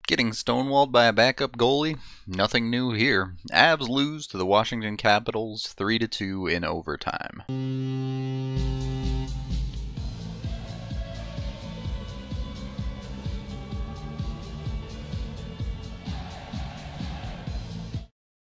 Getting stonewalled by a backup goalie? Nothing new here. Avs lose to the Washington Capitals 3-2 in overtime.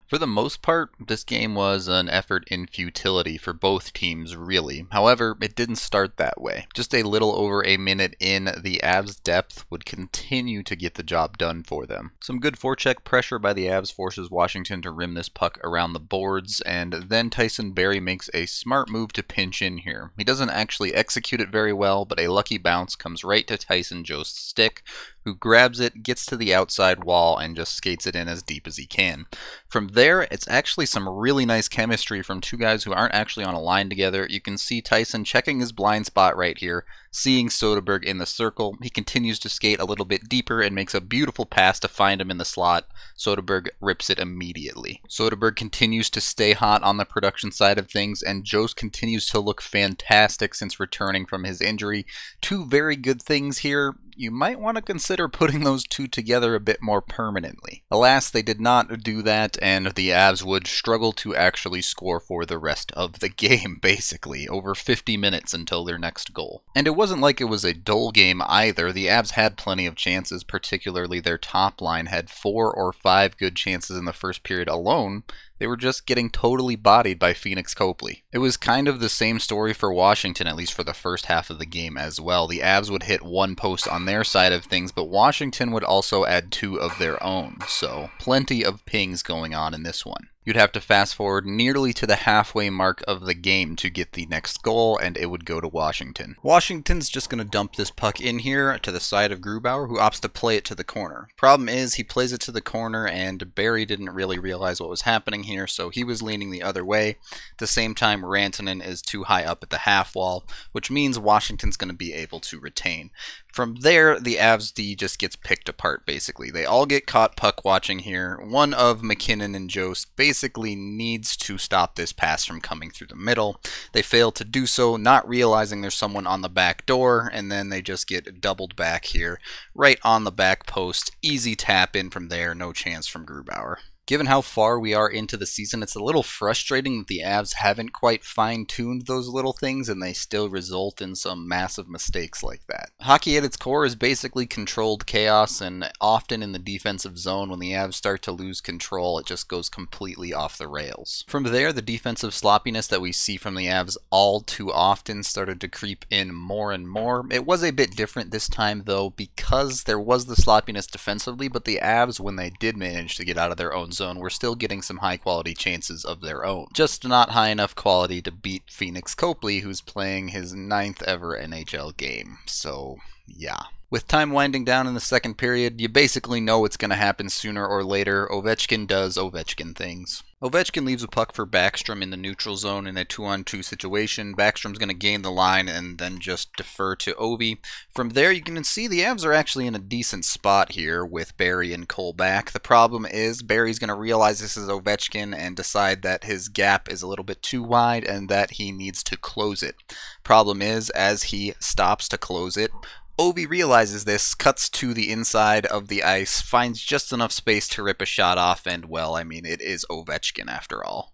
For the most part, this game was an effort in futility for both teams, really. However, it didn't start that way. Just a little over a minute in, the Avs' depth would continue to get the job done for them. Some good forecheck pressure by the Avs forces Washington to rim this puck around the boards, and then Tyson Barrie makes a smart move to pinch in here. He doesn't actually execute it very well, but a lucky bounce comes right to Tyson Jost's stick, who grabs it, gets to the outside wall, and just skates it in as deep as he can. From there, it's actually some really nice chemistry from two guys who aren't actually on a line together. You can see Tyson checking his blind spot right here, seeing Soderberg in the circle. He continues to skate a little bit deeper and makes a beautiful pass to find him in the slot. Soderberg rips it immediately. Soderberg continues to stay hot on the production side of things, and Jost continues to look fantastic since returning from his injury. Two very good things here. You might want to consider putting those two together a bit more permanently. Alas, they did not do that, and the Avs would struggle to actually score for the rest of the game, basically, over 50 minutes until their next goal. And it wasn't like it was a dull game either. The Avs had plenty of chances, particularly their top line had 4 or 5 good chances in the first period alone. They were just getting totally bodied by Phoenix Copley. It was kind of the same story for Washington, at least for the first half of the game as well. The Avs would hit one post on their side of things, but Washington would also add 2 of their own, so plenty of pings going on in this one. You'd have to fast forward nearly to the halfway mark of the game to get the next goal, and it would go to Washington. Washington's just going to dump this puck in here to the side of Grubauer, who opts to play it to the corner. Problem is, he plays it to the corner, and Barrie didn't really realize what was happening here, so he was leaning the other way. At the same time, Rantanen is too high up at the half wall, which means Washington's going to be able to retain. From there, the Avs D just gets picked apart, basically. They all get caught puck watching here. One of McKinnon and Jost basically needs to stop this pass from coming through the middle. They fail to do so, not realizing there's someone on the back door, and then they just get doubled back here, right on the back post. Easy tap in from there, no chance from Grubauer. Given how far we are into the season, it's a little frustrating that the Avs haven't quite fine-tuned those little things and they still result in some massive mistakes like that. Hockey at its core is basically controlled chaos, and often in the defensive zone when the Avs start to lose control, it just goes completely off the rails. From there, the defensive sloppiness that we see from the Avs all too often started to creep in more and more. It was a bit different this time though, because there was the sloppiness defensively, but the Avs, when they did manage to get out of their own zone, we're still getting some high quality chances of their own. Just not high enough quality to beat Phoenix Copley, who's playing his 9th ever NHL game. So, yeah. With time winding down in the second period, you basically know what's going to happen sooner or later. Ovechkin does Ovechkin things. Ovechkin leaves a puck for Backstrom in the neutral zone in a 2-on-2 situation. Backstrom's going to gain the line and then just defer to Ovi. From there, you can see the Avs are actually in a decent spot here with Barrie and Cole back. The problem is Barrie's going to realize this is Ovechkin and decide that his gap is a little bit too wide and that he needs to close it. Problem is, as he stops to close it, Ovi realizes this, cuts to the inside of the ice, finds just enough space to rip a shot off, and, well, I mean, it is Ovechkin after all.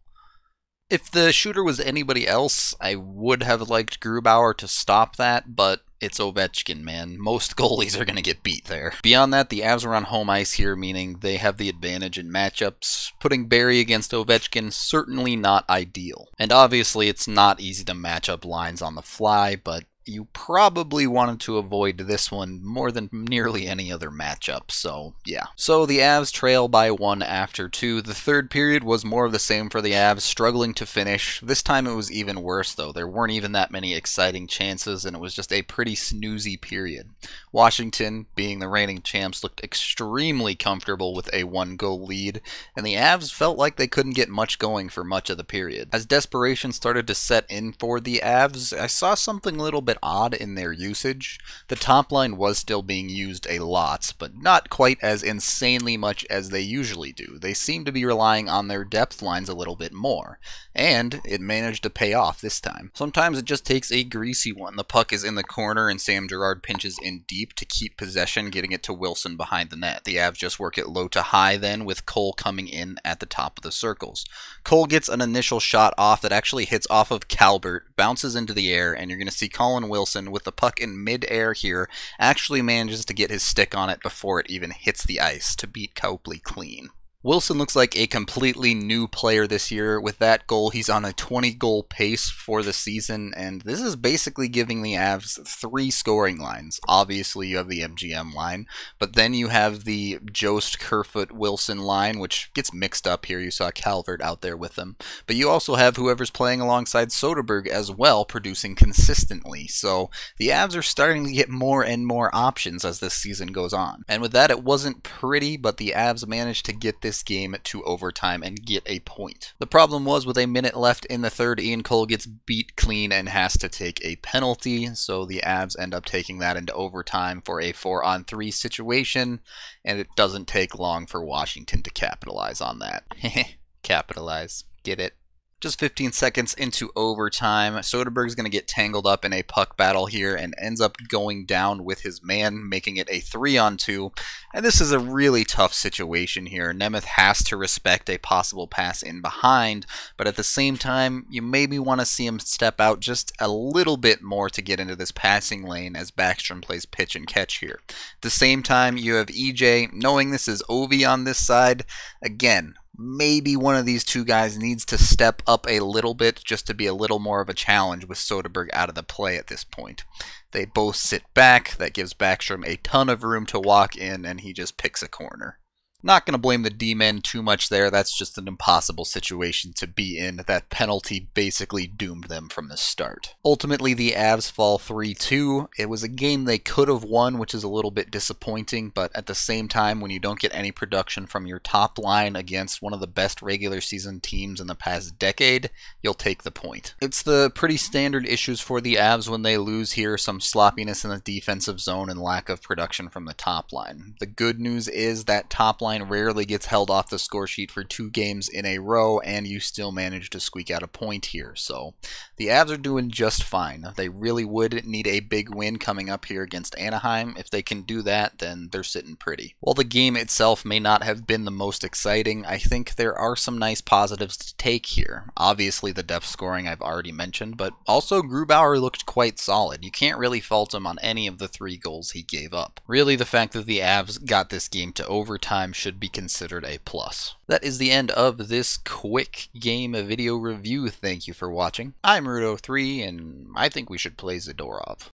If the shooter was anybody else, I would have liked Grubauer to stop that, but it's Ovechkin, man. Most goalies are going to get beat there. Beyond that, the Avs are on home ice here, meaning they have the advantage in matchups. Putting Barrie against Ovechkin, certainly not ideal. And obviously, it's not easy to match up lines on the fly, but you probably wanted to avoid this one more than nearly any other matchup, so yeah. So the Avs trail by 1 after 2. The third period was more of the same for the Avs, struggling to finish. This time it was even worse though. There weren't even that many exciting chances and it was just a pretty snoozy period. Washington, being the reigning champs, looked extremely comfortable with a 1-goal lead, and the Avs felt like they couldn't get much going for much of the period. As desperation started to set in for the Avs, I saw something a little bit odd in their usage. The top line was still being used a lot, but not quite as insanely much as they usually do. They seem to be relying on their depth lines a little bit more, and it managed to pay off this time. Sometimes it just takes a greasy one. The puck is in the corner and Sam Girard pinches in deep to keep possession, getting it to Wilson behind the net. The Avs just work it low to high then, with Cole coming in at the top of the circles. Cole gets an initial shot off that actually hits off of Calvert, bounces into the air, and you're going to see Colin Wilson with the puck in mid-air here actually manages to get his stick on it before it even hits the ice to beat Copley clean. Wilson looks like a completely new player this year. With that goal, he's on a 20-goal pace for the season, and this is basically giving the Avs 3 scoring lines. Obviously, you have the MGM line, but then you have the Jost, Kerfoot, Wilson line, which gets mixed up here. You saw Calvert out there with them. But you also have whoever's playing alongside Soderberg as well, producing consistently. So the Avs are starting to get more and more options as this season goes on. And with that, it wasn't pretty, but the Avs managed to get this game to overtime and get a point. The problem was, with a minute left in the third, Ian Cole gets beat clean and has to take a penalty, so the Avs end up taking that into overtime for a 4-on-3 situation, and it doesn't take long for Washington to capitalize on that. Capitalize. Get it? Just 15 seconds into overtime, Soderberg's going to get tangled up in a puck battle here and ends up going down with his man, making it a 3-on-2. And this is a really tough situation here. Nemeth has to respect a possible pass in behind, but at the same time, you maybe want to see him step out just a little bit more to get into this passing lane as Backstrom plays pitch and catch here. At the same time, you have EJ, knowing this is Ovi on this side. Again, maybe one of these two guys needs to step up a little bit just to be a little more of a challenge with Soderberg out of the play at this point. They both sit back. That gives Backstrom a ton of room to walk in, and he just picks a corner. Not going to blame the D-men too much there. That's just an impossible situation to be in. That penalty basically doomed them from the start. Ultimately, the Avs fall 3-2. It was a game they could have won, which is a little bit disappointing, but at the same time, when you don't get any production from your top line against one of the best regular season teams in the past decade, you'll take the point. It's the pretty standard issues for the Avs when they lose here, some sloppiness in the defensive zone and lack of production from the top line. The good news is that top line rarely gets held off the score sheet for 2 games in a row, and you still manage to squeak out a point here. So the Avs are doing just fine. They really would need a big win coming up here against Anaheim. If they can do that, then they're sitting pretty. While the game itself may not have been the most exciting, I think there are some nice positives to take here. Obviously the depth scoring I've already mentioned, but also Grubauer looked quite solid. You can't really fault him on any of the 3 goals he gave up. Really, the fact that the Avs got this game to overtime should be considered a plus. That is the end of this quick game video review. Thank you for watching. I'm Rudo3, and I think we should play Zadorov.